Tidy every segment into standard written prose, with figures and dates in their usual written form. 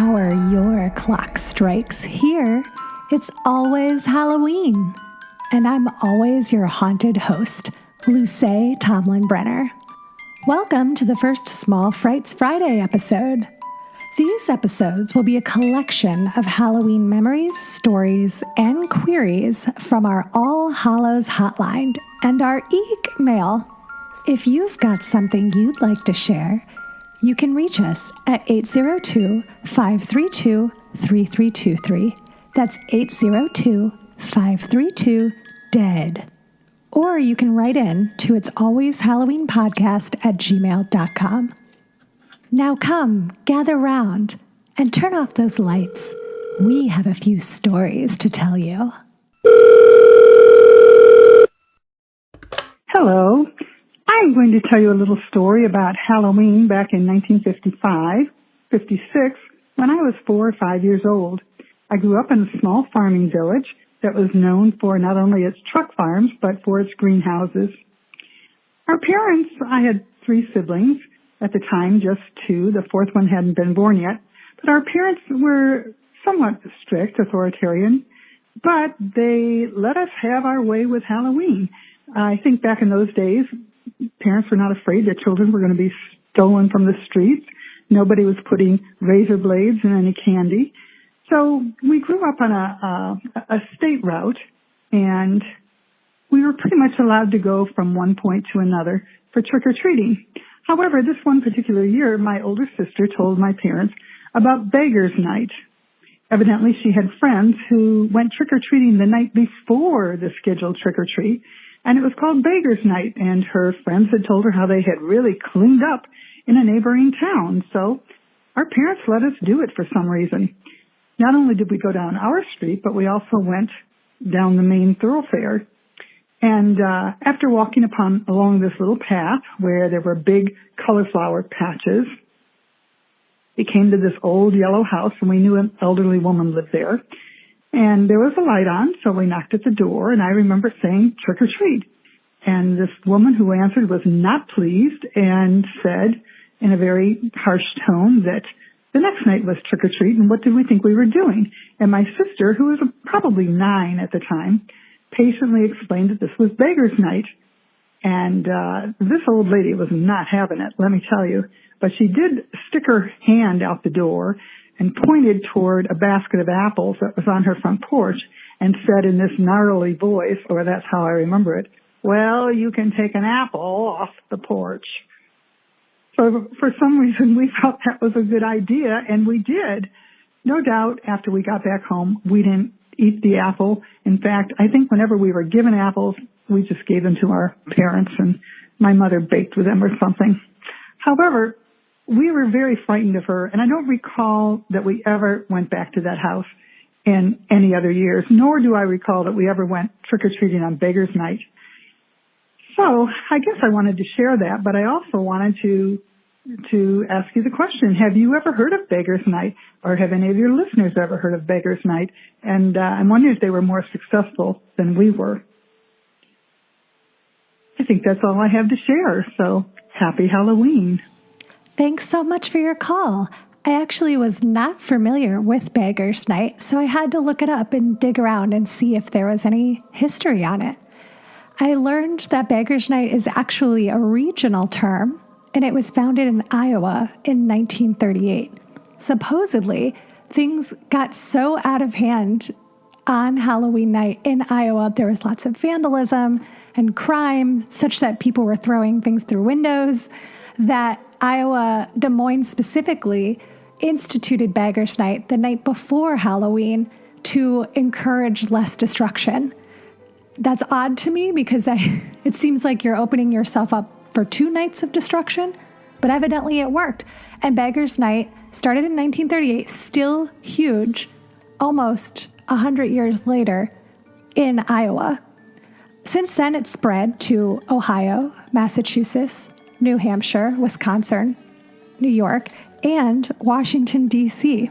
hour your clock strikes here, it's always Halloween. And I'm always your haunted host, Luce Tomlin-Brenner. Welcome to the first Small Frights Friday episode. These episodes will be a collection of Halloween memories, stories, and queries from our All Hallows Hotline and our EEEEKmail. If you've got something you'd like to share, you can reach us at 802-532-3323. That's 802-532-DEAD. Or you can write in to itsalwayshalloweenpodcast@gmail.com. Now come, gather round, and turn off those lights. We have a few stories to tell you. Hello. I'm going to tell you a little story about Halloween back in 1956, when I was 4 or 5 years old. I grew up in a small farming village that was known for not only its truck farms, but for its greenhouses. Our parents, I had 3 siblings, at the time just 2, the 4th one hadn't been born yet, but our parents were somewhat strict, authoritarian, but they let us have our way with Halloween. I think back in those days, parents were not afraid their children were going to be stolen from the streets. Nobody was putting razor blades in any candy. So we grew up on a state route, and we were pretty much allowed to go from one point to another for trick-or-treating. However, this one particular year, my older sister told my parents about Beggar's night. Evidently, she had friends who went trick-or-treating the night before the scheduled trick-or-treat, and it was called Beggar's night, and her friends had told her how they had really cleaned up in a neighboring town. So our parents let us do it for some reason. Not only did we go down our street, but we also went down the main thoroughfare. And after walking along this little path where there were big cauliflower patches, we came to this old yellow house, and we knew an elderly woman lived there. And there was a light on, so we knocked at the door, and I remember saying, "Trick or treat." And this woman who answered was not pleased and said in a very harsh tone that the next night was trick or treat, and what did we think we were doing? And my sister, who was probably 9 at the time, patiently explained that this was Beggar's night. And this old lady was not having it, let me tell you. But she did stick her hand out the door and pointed toward a basket of apples that was on her front porch and said in this gnarly voice, or that's how I remember it, "Well, you can take an apple off the porch." So for some reason, we thought that was a good idea, and we did. No doubt, after we got back home, we didn't eat the apple. In fact, I think whenever we were given apples, we just gave them to our parents, and my mother baked with them or something. However, we were very frightened of her, and I don't recall that we ever went back to that house in any other years, nor do I recall that we ever went trick-or-treating on Beggar's night. So I guess I wanted to share that, but I also wanted to ask you the question, have you ever heard of Beggar's night, or have any of your listeners ever heard of Beggar's night? And I'm wondering if they were more successful than we were. I think that's all I have to share, so happy Halloween. Thanks so much for your call. I actually was not familiar with Beggar's Night, so I had to look it up and dig around and see if there was any history on it. I learned that Beggar's Night is actually a regional term, and it was founded in Iowa in 1938. Supposedly, things got so out of hand on Halloween night in Iowa. There was lots of vandalism and crime, such that people were throwing things through windows, that Iowa, Des Moines specifically, instituted Beggar's Night the night before Halloween to encourage less destruction. That's odd to me because it seems like you're opening yourself up for 2 nights of destruction, but evidently it worked. And Beggar's Night started in 1938, still huge, almost 100 years later in Iowa. Since then, it's spread to Ohio, Massachusetts, New Hampshire, Wisconsin, New York, and Washington, D.C.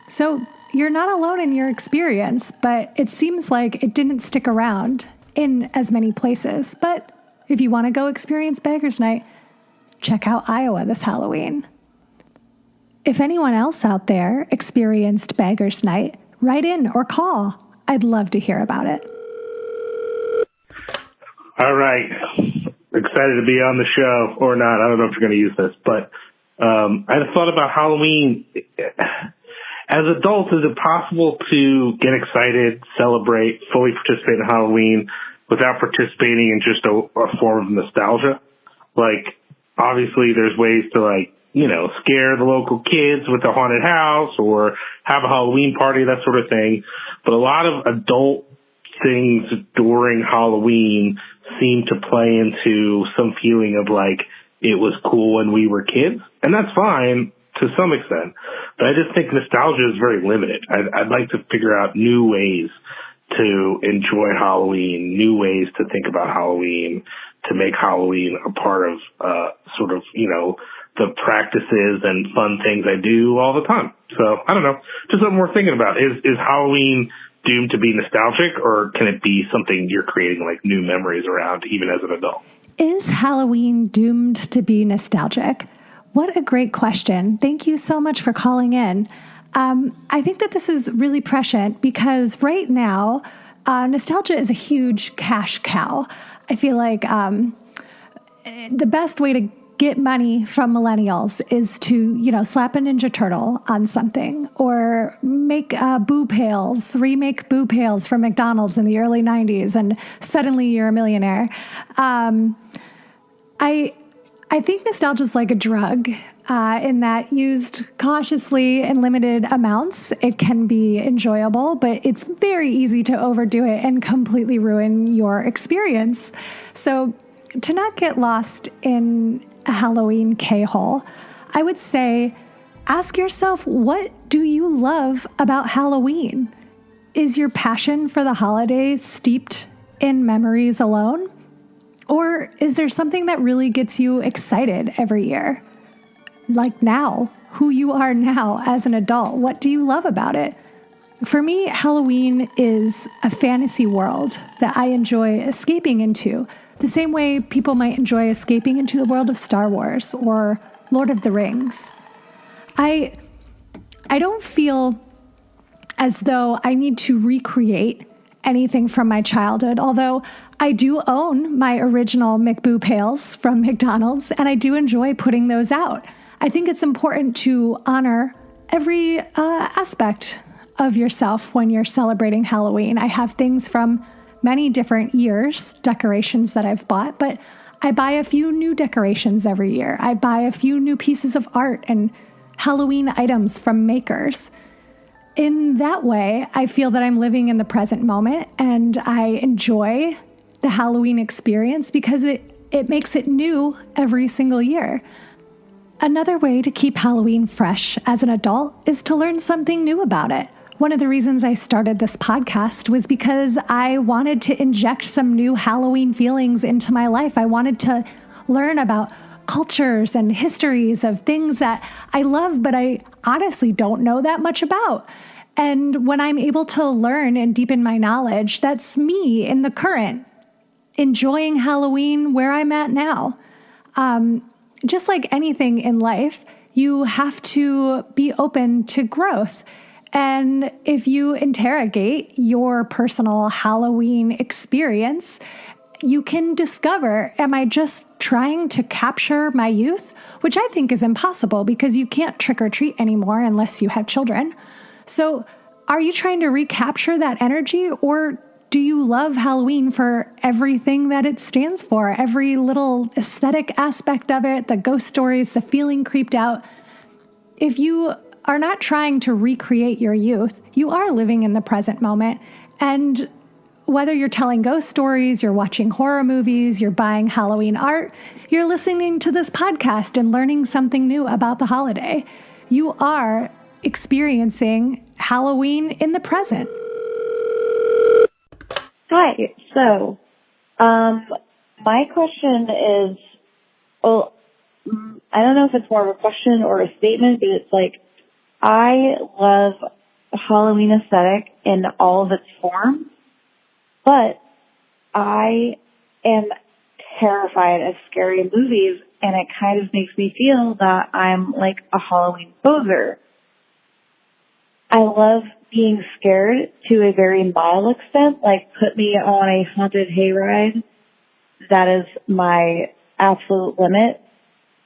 So you're not alone in your experience, but it seems like it didn't stick around in as many places. But if you want to go experience Beggar's Night, check out Iowa this Halloween. If anyone else out there experienced Beggars Night, write in or call. I'd love to hear about it. All right. Excited to be on the show or not. I don't know if you're going to use this, but I had thought about Halloween. As adults, is it possible to get excited, celebrate, fully participate in Halloween without participating in just a form of nostalgia? Like, obviously, there's ways to, like, you know, scare the local kids with a haunted house or have a Halloween party, that sort of thing. But a lot of adult things during Halloween seem to play into some feeling of like it was cool when we were kids. And that's fine to some extent. But I just think nostalgia is very limited. I'd like to figure out new ways to enjoy Halloween, new ways to think about Halloween, to make Halloween a part of sort of, you know, the practices and fun things I do all the time. So, I don't know. Just something we're thinking about. Is Halloween doomed to be nostalgic, or can it be something you're creating like new memories around even as an adult? Is Halloween doomed to be nostalgic? What a great question. Thank you so much for calling in. I think that this is really prescient because right now, nostalgia is a huge cash cow. I feel like the best way to get money from millennials is to, you know, slap a Ninja Turtle on something or make Boo Pails, remake Boo Pails from McDonald's in the early 90s, and suddenly you're a millionaire. I think nostalgia is like a drug in that used cautiously in limited amounts, it can be enjoyable, but it's very easy to overdo it and completely ruin your experience. So to not get lost in a Halloween K-hole, I would say ask yourself, what do you love about Halloween? Is your passion for the holidays steeped in memories alone? Or is there something that really gets you excited every year? Like now, who you are now as an adult, what do you love about it? For me, Halloween is a fantasy world that I enjoy escaping into, the same way people might enjoy escaping into the world of Star Wars or Lord of the Rings. I don't feel as though I need to recreate anything from my childhood, although I do own my original McBoo Pails from McDonald's, and I do enjoy putting those out. I think it's important to honor every aspect of yourself when you're celebrating Halloween. I have things from many different years, decorations that I've bought, but I buy a few new decorations every year. I buy a few new pieces of art and Halloween items from makers. In that way, I feel that I'm living in the present moment and I enjoy the Halloween experience because it makes it new every single year. Another way to keep Halloween fresh as an adult is to learn something new about it. One of the reasons I started this podcast was because I wanted to inject some new Halloween feelings into my life. I wanted to learn about cultures and histories of things that I love, but I honestly don't know that much about. And when I'm able to learn and deepen my knowledge, that's me in the current, enjoying Halloween where I'm at now. Just like anything in life, you have to be open to growth. And if you interrogate your personal Halloween experience, you can discover, am I just trying to capture my youth? Which I think is impossible because you can't trick or treat anymore unless you have children. So are you trying to recapture that energy, or do you love Halloween for everything that it stands for? Every little aesthetic aspect of it, the ghost stories, the feeling creeped out. If you are not trying to recreate your youth, you are living in the present moment. And whether you're telling ghost stories, you're watching horror movies, you're buying Halloween art, you're listening to this podcast and learning something new about the holiday, you are experiencing Halloween in the present. Hi. So, my question is, well, I don't know if it's more of a question or a statement, but it's like, I love Halloween aesthetic in all of its forms, but I am terrified of scary movies, and it kind of makes me feel that I'm like a Halloween poser. I love being scared to a very mild extent, like put me on a haunted hayride. That is my absolute limit.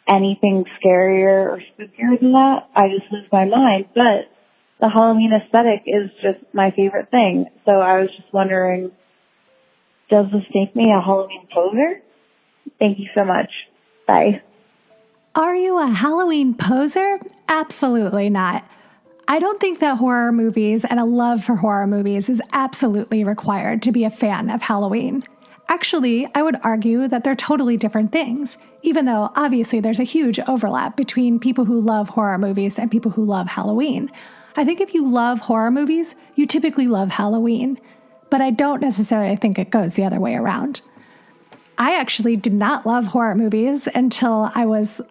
Anything scarier or spookier than that, I just lose my mind. But the Halloween aesthetic is just my favorite thing. So I was just wondering, does this make me a Halloween poser? Thank you so much. Bye. Are you a Halloween poser? Absolutely not. I don't think that horror movies and a love for horror movies is absolutely required to be a fan of Halloween. Actually, I would argue that they're totally different things, even though obviously there's a huge overlap between people who love horror movies and people who love Halloween. I think if you love horror movies, you typically love Halloween, but I don't necessarily think it goes the other way around. I actually did not love horror movies until I was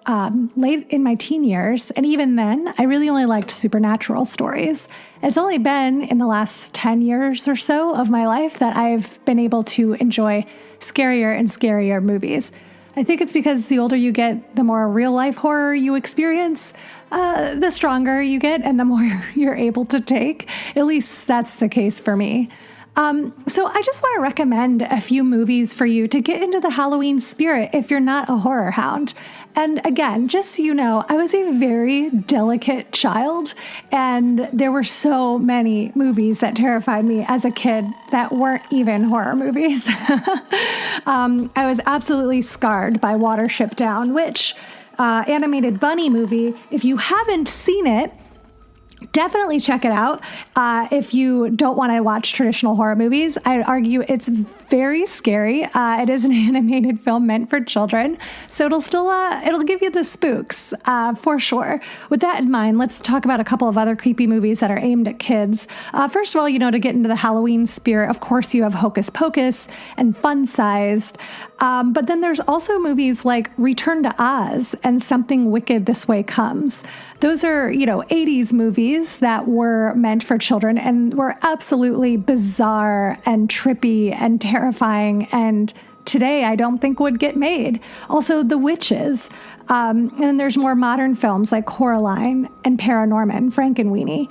late in my teen years. And even then, I really only liked supernatural stories. It's only been in the last 10 years or so of my life that I've been able to enjoy scarier and scarier movies. I think it's because the older you get, the more real life horror you experience, the stronger you get and the more you're able to take. At least that's the case for me. So I just want to recommend a few movies for you to get into the Halloween spirit if you're not a horror hound. And again, just so you know, I was a very delicate child, and there were so many movies that terrified me as a kid that weren't even horror movies. I was absolutely scarred by Watership Down, which animated bunny movie. If you haven't seen it, definitely check it out. If you don't want to watch traditional horror movies, I'd argue it's very scary. It is an animated film meant for children, so it'll give you the spooks for sure. With that in mind, let's talk about a couple of other creepy movies that are aimed at kids. First of all, to get into the Halloween spirit, of course, you have Hocus Pocus and Fun Sized. But then there's also movies like Return to Oz and Something Wicked This Way Comes. Those are, 80s movies that were meant for children and were absolutely bizarre and trippy and terrifying, and today I don't think would get made. Also, The Witches. And then there's more modern films like Coraline and Paranorman, Frankenweenie,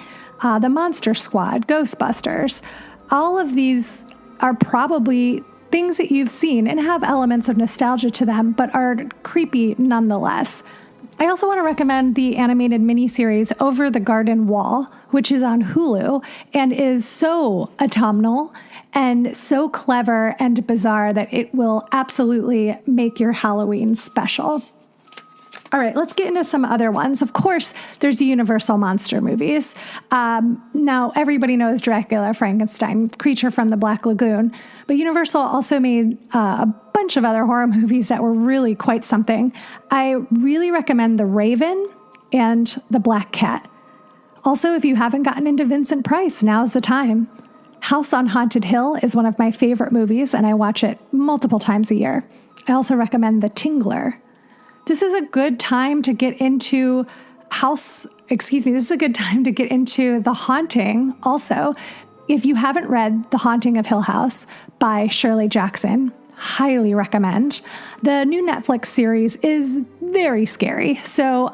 The Monster Squad, Ghostbusters. All of these are probably things that you've seen and have elements of nostalgia to them, but are creepy nonetheless. I also want to recommend the animated miniseries Over the Garden Wall, which is on Hulu and is so autumnal and so clever and bizarre that it will absolutely make your Halloween special. All right, let's get into some other ones. Of course, there's the Universal monster movies. Now, everybody knows Dracula, Frankenstein, Creature from the Black Lagoon, but Universal also made a bunch of other horror movies that were really quite something. I really recommend The Raven and The Black Cat. Also, if you haven't gotten into Vincent Price, now's the time. House on Haunted Hill is one of my favorite movies, and I watch it multiple times a year. I also recommend The Tingler. This is a good time to get into this is a good time to get into The Haunting also. If you haven't read The Haunting of Hill House by Shirley Jackson, highly recommend. The new Netflix series is very scary. So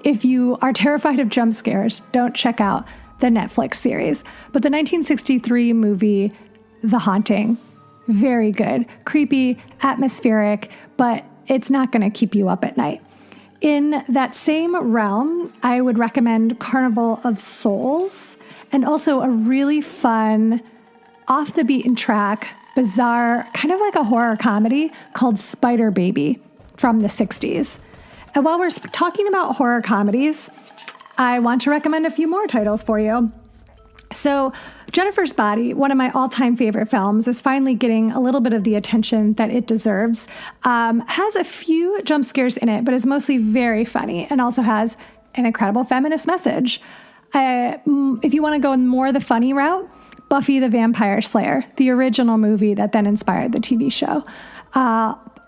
if you are terrified of jump scares, don't check out the Netflix series. But the 1963 movie, The Haunting, very good. Creepy, atmospheric, but it's not going to keep you up at night. In that same realm, I would recommend Carnival of Souls, and also a really fun, off the beaten track, bizarre, kind of like a horror comedy called Spider Baby from the 60s. And while we're talking about horror comedies, I want to recommend a few more titles for you. So Jennifer's Body, one of my all-time favorite films, is finally getting a little bit of the attention that it deserves. Has a few jump scares in it, but is mostly very funny and also has an incredible feminist message. If you want to go more the funny route, Buffy the Vampire Slayer, the original movie that then inspired the TV show.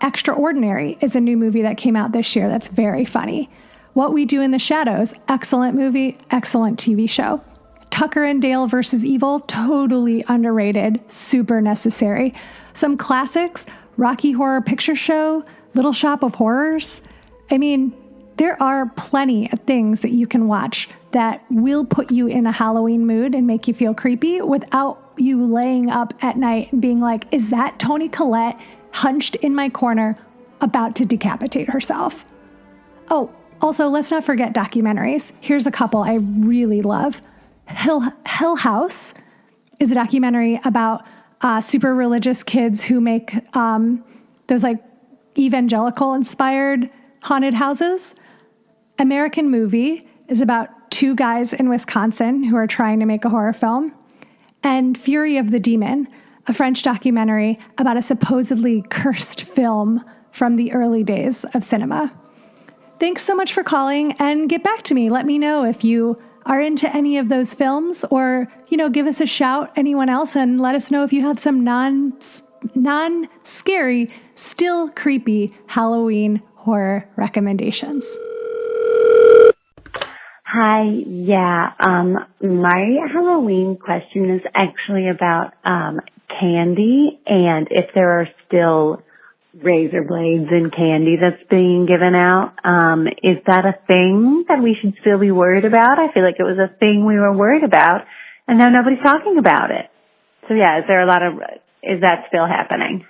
Extraordinary is a new movie that came out this year that's very funny. What We Do in the Shadows, excellent movie, excellent TV show. Tucker and Dale versus Evil, totally underrated, super necessary. Some classics, Rocky Horror Picture Show, Little Shop of Horrors, I mean, there are plenty of things that you can watch that will put you in a Halloween mood and make you feel creepy without you laying up at night and being like, is that Toni Collette hunched in my corner about to decapitate herself? Oh, also, let's not forget documentaries. Here's a couple I really love. Hill House is a documentary about super religious kids who make those like evangelical-inspired haunted houses. American Movie is about two guys in Wisconsin who are trying to make a horror film. And Fury of the Demon, a French documentary about a supposedly cursed film from the early days of cinema. Thanks so much for calling, and get back to me. Let me know if you are into any of those films, or, give us a shout, anyone else, and let us know if you have some non-scary, still creepy Halloween horror recommendations. Hi, yeah. My Halloween question is actually about candy, and if there are still razor blades and candy that's being given out. Is that a thing that we should still be worried about? I feel like it was a thing we were worried about, and now nobody's talking about it. So yeah, is that still happening?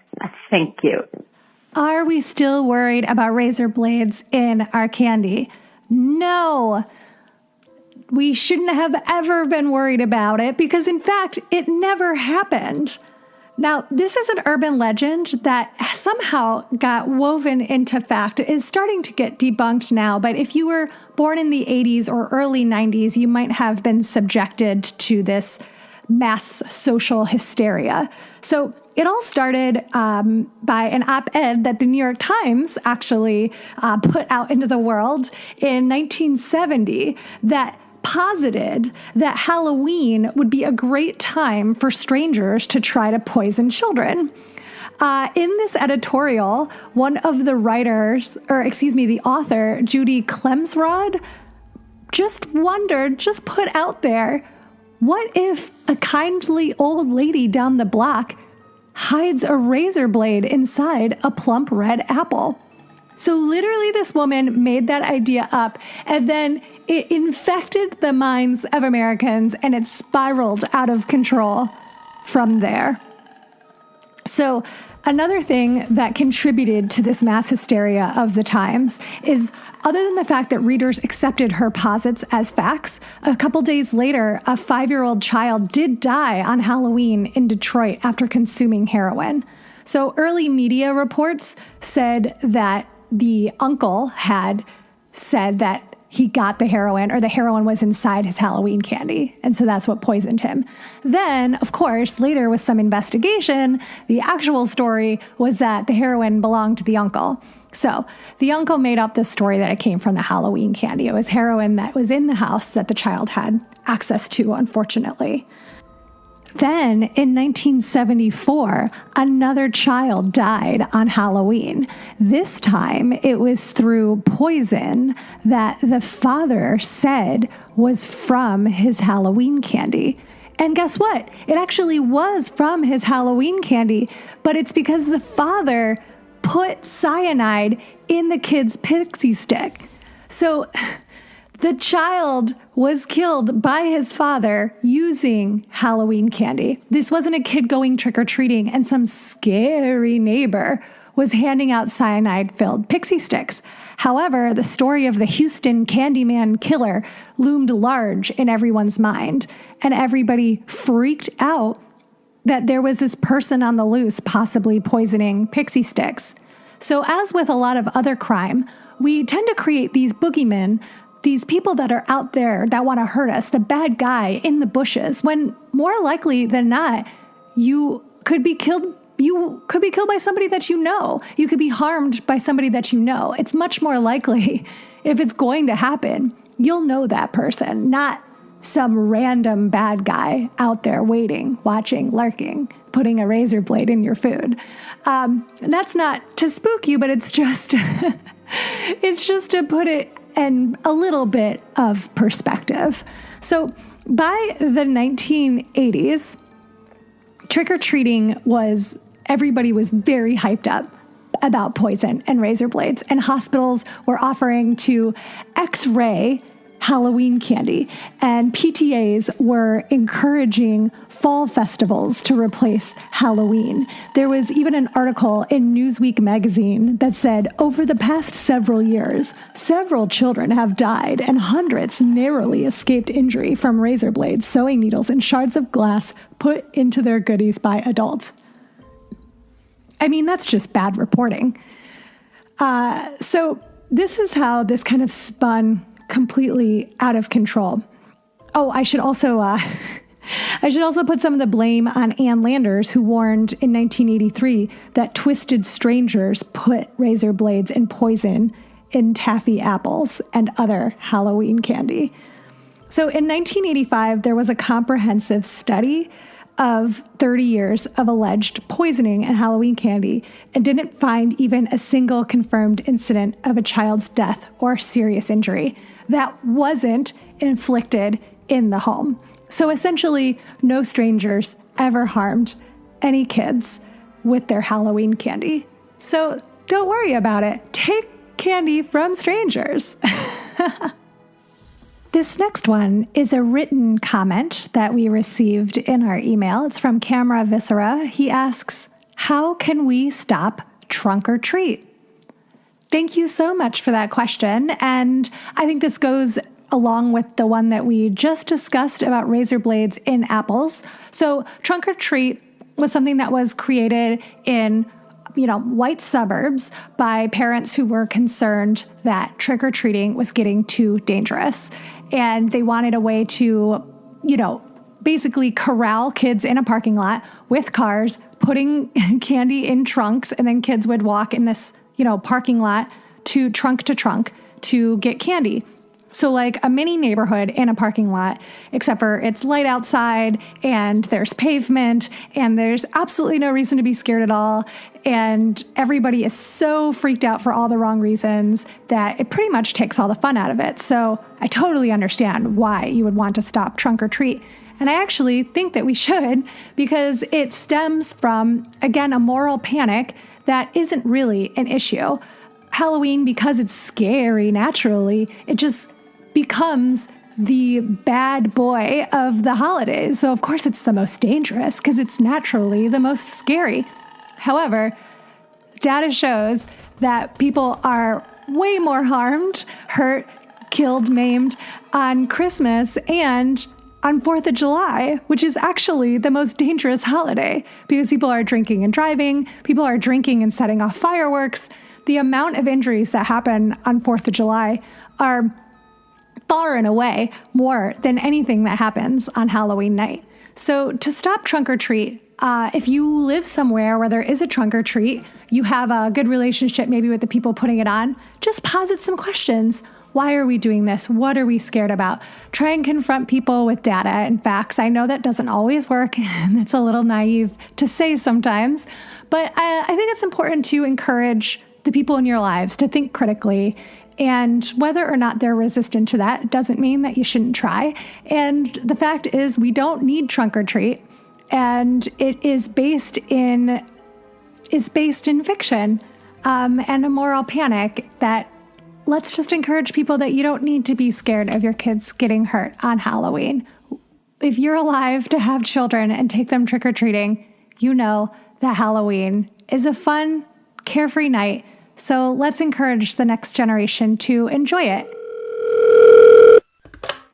Thank you. Are we still worried about razor blades in our candy? No. We shouldn't have ever been worried about it because, in fact, it never happened. Now, this is an urban legend that somehow got woven into fact. It is starting to get debunked now, but if you were born in the 80s or early 90s, you might have been subjected to this mass social hysteria. So it all started by an op-ed that the New York Times actually put out into the world in 1970 that posited that Halloween would be a great time for strangers to try to poison children. In this editorial, one of the the author, Judy Klemsrod, just put out there, what if a kindly old lady down the block hides a razor blade inside a plump red apple? So literally this woman made that idea up, and then it infected the minds of Americans, and it spiraled out of control from there. So another thing that contributed to this mass hysteria of the times is, other than the fact that readers accepted her posits as facts, a couple days later, a 5-year-old child did die on Halloween in Detroit after consuming heroin. So early media reports said that the uncle had said that he got the heroin, or the heroin was inside his Halloween candy, and so that's what poisoned him. Then, of course, later with some investigation, the actual story was that the heroin belonged to the uncle. So the uncle made up the story that it came from the Halloween candy. It was heroin that was in the house that the child had access to, unfortunately. Then, in 1974, another child died on Halloween. This time, it was through poison that the father said was from his Halloween candy. And guess what? It actually was from his Halloween candy, but it's because the father put cyanide in the kid's pixie stick. So the child was killed by his father using Halloween candy. This wasn't a kid going trick-or-treating and some scary neighbor was handing out cyanide-filled pixie sticks. However, the story of the Houston Candyman killer loomed large in everyone's mind, and everybody freaked out that there was this person on the loose possibly poisoning pixie sticks. So as with a lot of other crime, we tend to create these boogeymen, these people that are out there that want to hurt us, the bad guy in the bushes, when more likely than not, you could be killed. You could be killed by somebody that you know. You could be harmed by somebody that you know. It's much more likely, if it's going to happen, you'll know that person, not some random bad guy out there waiting, watching, lurking, putting a razor blade in your food. And that's not to spook you, but it's just it's just to put it in a little bit of perspective. So by the 1980s, trick-or-treating everybody was very hyped up. about poison and razor blades, and hospitals were offering to X-ray Halloween candy, and PTAs were encouraging fall festivals to replace Halloween. There was even an article in Newsweek magazine that said, over the past several years, several children have died and hundreds narrowly escaped injury from razor blades, sewing needles, and shards of glass put into their goodies by adults. I mean, that's just bad reporting. So this is how this kind of spun completely out of control. Oh, I should also put some of the blame on Ann Landers, who warned in 1983 that twisted strangers put razor blades and poison in taffy apples and other Halloween candy. So in 1985, there was a comprehensive study of 30 years of alleged poisoning in Halloween candy and didn't find even a single confirmed incident of a child's death or serious injury that wasn't inflicted in the home. So essentially, no strangers ever harmed any kids with their Halloween candy. So don't worry about it. Take candy from strangers. This next one is a written comment that we received in our email. It's from Camera Viscera. He asks, how can we stop trunk or treat? Thank you so much for that question. And I think this goes along with the one that we just discussed about razor blades in apples. So trunk or treat was something that was created in white suburbs by parents who were concerned that trick-or-treating was getting too dangerous. And they wanted a way to, basically corral kids in a parking lot with cars, putting candy in trunks, and then kids would walk in this, parking lot to trunk to get candy. So like a mini neighborhood in a parking lot, except for it's light outside and there's pavement and there's absolutely no reason to be scared at all. And everybody is so freaked out for all the wrong reasons that it pretty much takes all the fun out of it. So I totally understand why you would want to stop trunk or treat. And I actually think that we should, because it stems from, again, a moral panic that isn't really an issue. Halloween, because it's scary naturally, it just becomes the bad boy of the holidays. So of course it's the most dangerous because it's naturally the most scary. However, data shows that people are way more harmed, hurt, killed, maimed on Christmas and on 4th of July, which is actually the most dangerous holiday because people are drinking and driving, people are drinking and setting off fireworks. The amount of injuries that happen on 4th of July are far and away more than anything that happens on Halloween night. So to stop trunk or treat, if you live somewhere where there is a trunk or treat, you have a good relationship maybe with the people putting it on, just posit some questions. Why are we doing this? What are we scared about? Try and confront people with data and facts. I know that doesn't always work, and it's a little naive to say sometimes, but I think it's important to encourage the people in your lives to think critically. And whether or not they're resistant to that doesn't mean that you shouldn't try. And the fact is, we don't need trunk or treat, and it is based in fiction and a moral panic that let's just encourage people that you don't need to be scared of your kids getting hurt on Halloween. If you're alive to have children and take them trick-or-treating, you know that Halloween is a fun, carefree night. So let's encourage the next generation to enjoy it.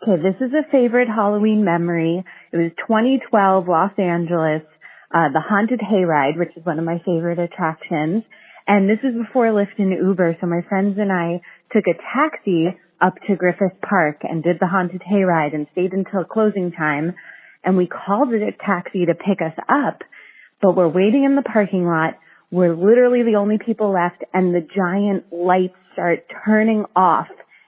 Okay, this is a favorite Halloween memory. It was 2012 Los Angeles, the Haunted Hayride, which is one of my favorite attractions. And this was before Lyft and Uber, so my friends and I took a taxi up to Griffith Park and did the Haunted Hayride and stayed until closing time. And we called it a taxi to pick us up, but we're waiting in the parking lot. We're literally the only people left, and the giant lights start turning off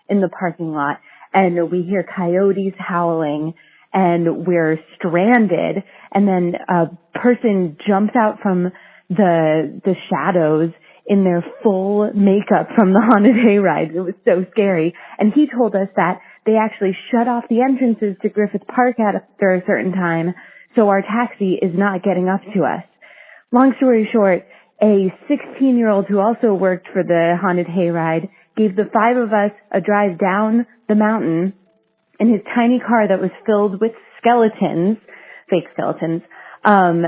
in the parking lot. And we hear coyotes howling, and we're stranded. And then a person jumps out from the shadows in their full makeup from the Haunted Hayride. It was so scary. And he told us that they actually shut off the entrances to Griffith Park after a certain time, so our taxi is not getting up to us. Long story short, a 16-year-old who also worked for the haunted hayride gave the 5 of us a drive down the mountain in his tiny car that was filled with skeletons, fake skeletons, and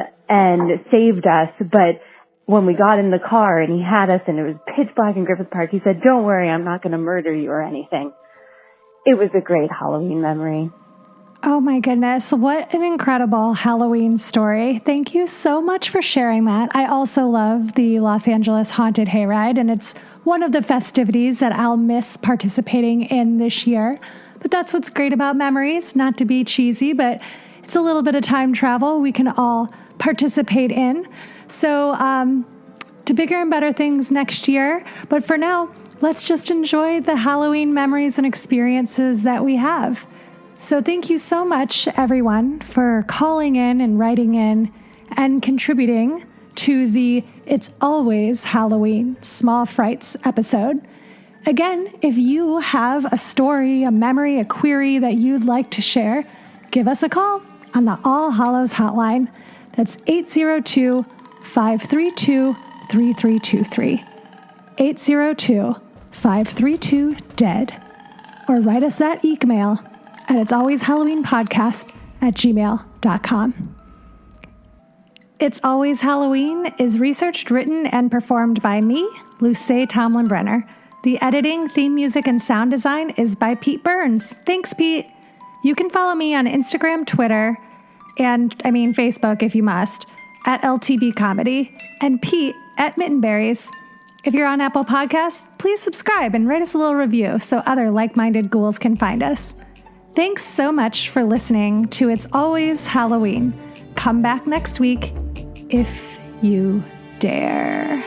saved us. But when we got in the car and he had us and it was pitch black in Griffith Park, he said, "Don't worry, I'm not going to murder you or anything." It was a great Halloween memory. Oh my goodness, what an incredible Halloween story. Thank you so much for sharing that. I also love the Los Angeles Haunted Hayride, and it's one of the festivities that I'll miss participating in this year. But that's what's great about memories, not to be cheesy, but it's a little bit of time travel we can all participate in. So to bigger and better things next year. But for now, let's just enjoy the Halloween memories and experiences that we have. So thank you so much, everyone, for calling in and writing in and contributing to the It's Always Halloween Small Frights episode. Again, if you have a story, a memory, a query that you'd like to share, give us a call on the All Hallows Hotline. That's 802-532-3323. 802-532-DEAD. Or write us that EEEEKmail at itsalwayshalloweenpodcast@gmail.com. It's Always Halloween is researched, written, and performed by me, Luce Tomlin-Brenner. The editing, theme music, and sound design is by Pete Burns. Thanks, Pete. You can follow me on Instagram, Twitter, and Facebook if you must, at LTB Comedy, and Pete at Mittenberries. If you're on Apple Podcasts, please subscribe and write us a little review so other like-minded ghouls can find us. Thanks so much for listening to It's Always Halloween. Come back next week if you dare.